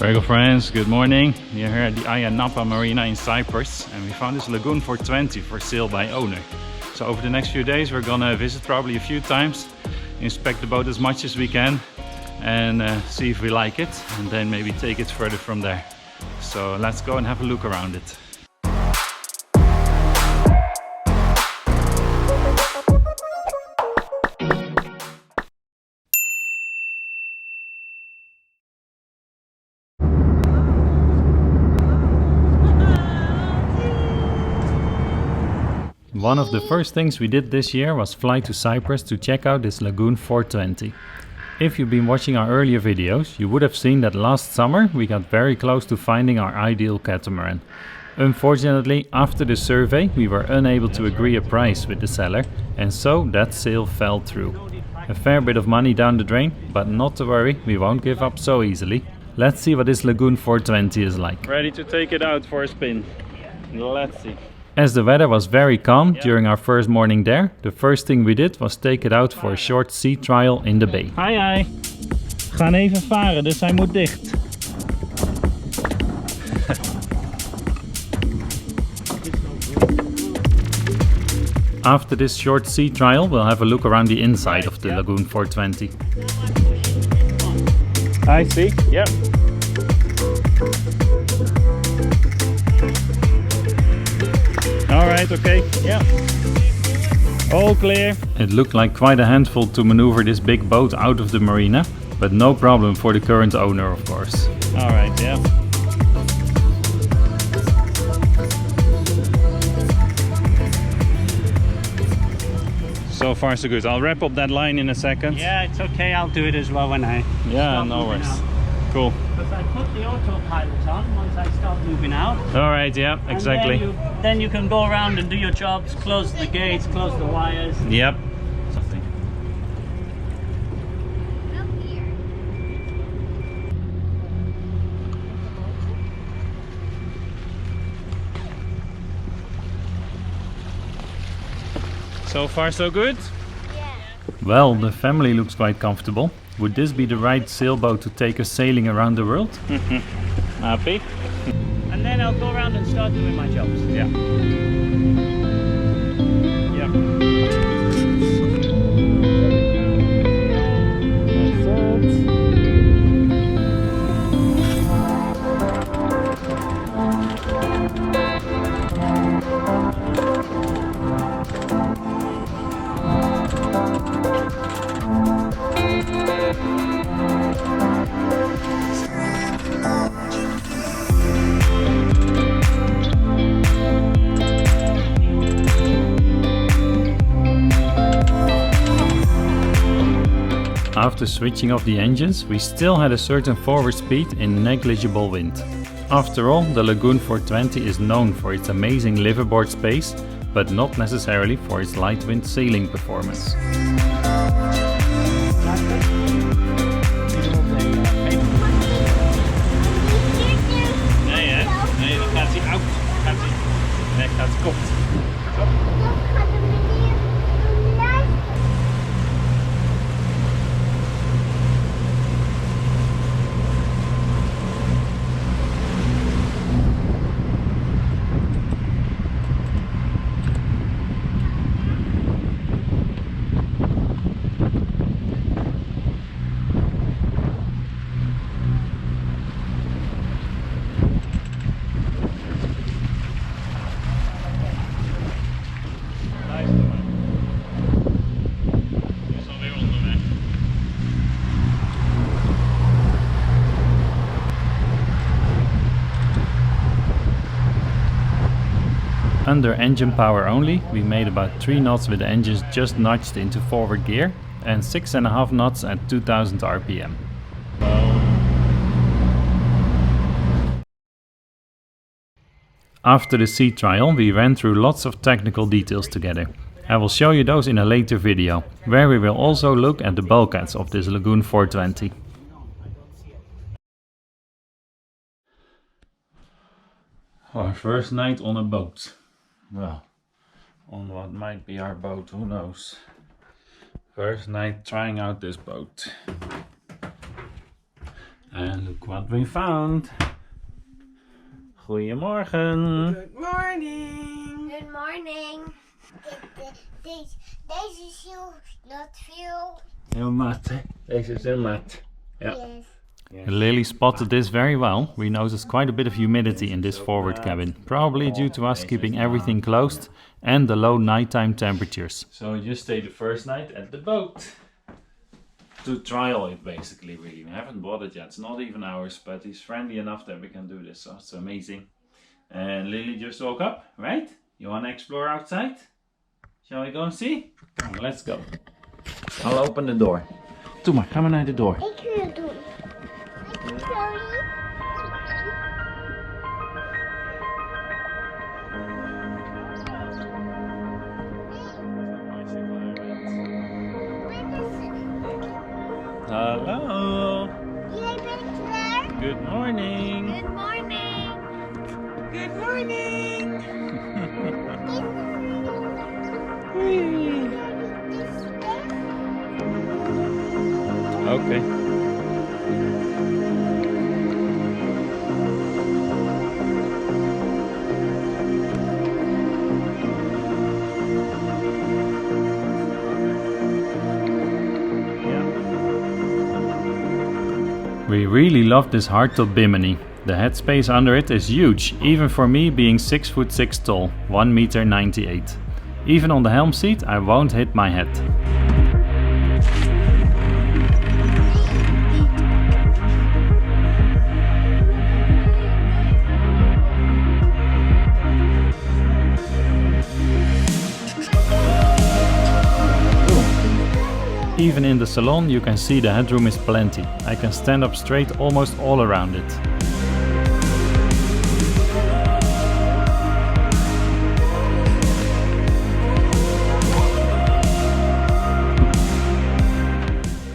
Very good friends, good morning. We are here at the Ayia Napa Marina in Cyprus and we found this Lagoon 420 for sale by owner. So over the next few days we're gonna visit probably a few times, inspect the boat as much as we can and see if we like it and then maybe take it further from there. So let's go and have a look around it. One of the first things we did this year was fly to Cyprus to check out this Lagoon 420. If you've been watching our earlier videos, you would have seen that last summer we got very close to finding our ideal catamaran. Unfortunately, after the survey we were unable to agree a price with the seller and so that sale fell through. A fair bit of money down the drain, but not to worry, we won't give up so easily. Let's see what this Lagoon 420 is like. Ready to take it out for a spin? Let's see. As the weather was very calm during our first morning there, the first thing we did was take it out for a short sea trial in the bay. Hi hi, we gaan even varen, dus hij moet dicht. After this short sea trial, we'll have a look around the inside of the Lagoon 420. I see, yep. Alright, okay, yeah. All clear. It looked like quite a handful to maneuver this big boat out of the marina, but no problem for the current owner, of course. Alright, yeah. So far so good. I'll wrap up that line in a second. Yeah, it's okay, I'll do it as well when I start no worries. Out. Cool. Because I put the autopilot on once I start moving out. Alright, yeah, exactly. Then you can go around and do your jobs, close the gates, close the wires. Yep. So far so good? Yeah. Well, the family looks quite comfortable. Would this be the right sailboat to take us sailing around the world? Happy? And then I'll go around and start doing my jobs. Yeah. Yep. After switching off the engines, we still had a certain forward speed in negligible wind. After all, the Lagoon 420 is known for its amazing liveaboard space, but not necessarily for its light wind sailing performance. Nee, dan gaat hij uit. Nee, gaat hij kort. Under engine power only, we made about 3 knots with the engines just nudged into forward gear and 6.5 knots at 2000 RPM. After the sea trial, we ran through lots of technical details together. I will show you those in a later video, where we will also look at the bulkheads of this Lagoon 420. Our first night on a boat. Well, on what might be our boat, who knows. First night trying out this boat. And look what we found. Goedemorgen. Good morning. Good morning. Deze is not veel. Heel mat, hè? Deze is heel mat. Ja. Yes. Lily spotted this very well. We noticed quite a bit of humidity in this forward cabin, probably due to us keeping everything closed and the low nighttime temperatures. So we just stayed the first night at the boat to trial it, basically. Really, we haven't bought it yet. It's not even ours, but he's friendly enough that we can do this, so it's amazing. And Lily just woke up, right? You want to explore outside? Shall we go and see? Come on, let's go. I'll open the door. Doe maar, ga maar naar de door. Ik wil het doen. Sorry. Hallo. Jij bent klaar? Good morning. Good morning. Good morning. Okay. We really love this hardtop bimini. The headspace under it is huge, even for me being 6'6" tall, 1m98. Even on the helm seat I won't hit my head. Even in the salon you can see the headroom is plenty. I can stand up straight almost all around it.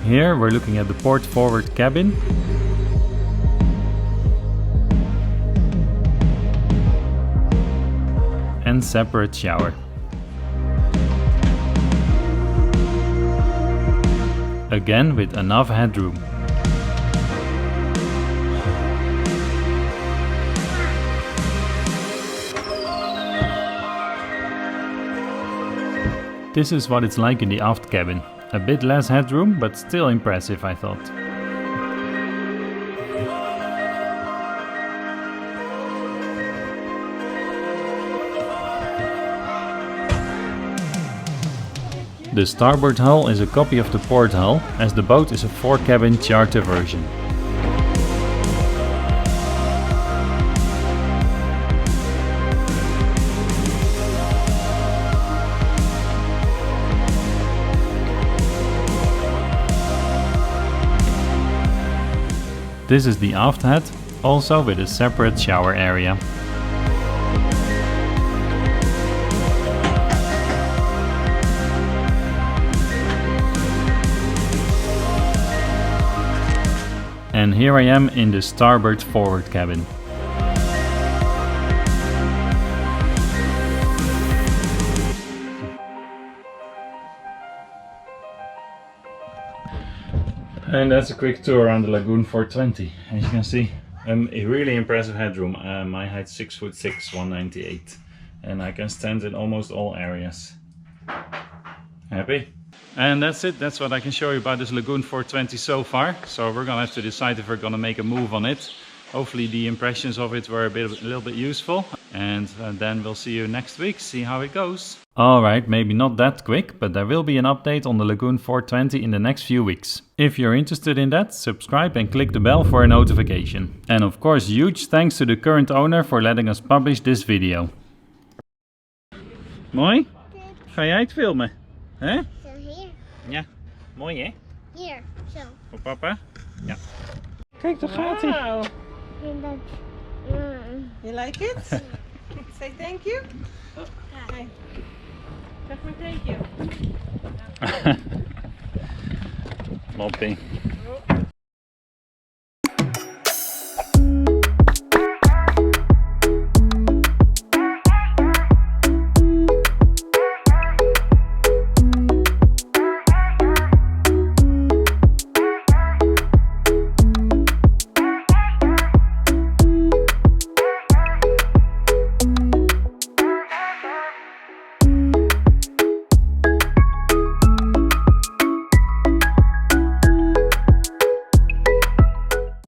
Here we're looking at the port forward cabin. And separate shower. Again with enough headroom. This is what it's like in the aft cabin. A bit less headroom, but still impressive, I thought. The starboard hull is a copy of the port hull, as the boat is a 4-cabin charter version. This is the aft head, also with a separate shower area. And here I am in the starboard forward cabin. And that's a quick tour around the Lagoon 420. As you can see, a really impressive headroom. My height's 6'6", 198, and I can stand in almost all areas. Happy? And that's it. That's what I can show you about this Lagoon 420 so far. So we're gonna have to decide if we're gonna make a move on it. Hopefully the impressions of it were a little bit useful. And then we'll see you next week, see how it goes. Alright, maybe not that quick, but there will be an update on the Lagoon 420 in the next few weeks. If you're interested in that, subscribe and click the bell for a notification. And of course, huge thanks to the current owner for letting us publish this video. Mooi? Ga jij het filmen? Hè? Zo hier. Ja, mooi hè? Hier, zo. Voor papa? Ja. Kijk, daar gaat hij. Wow. En dat... You like it? Say thank you. Hey. Zeg maar thank you. Moppie.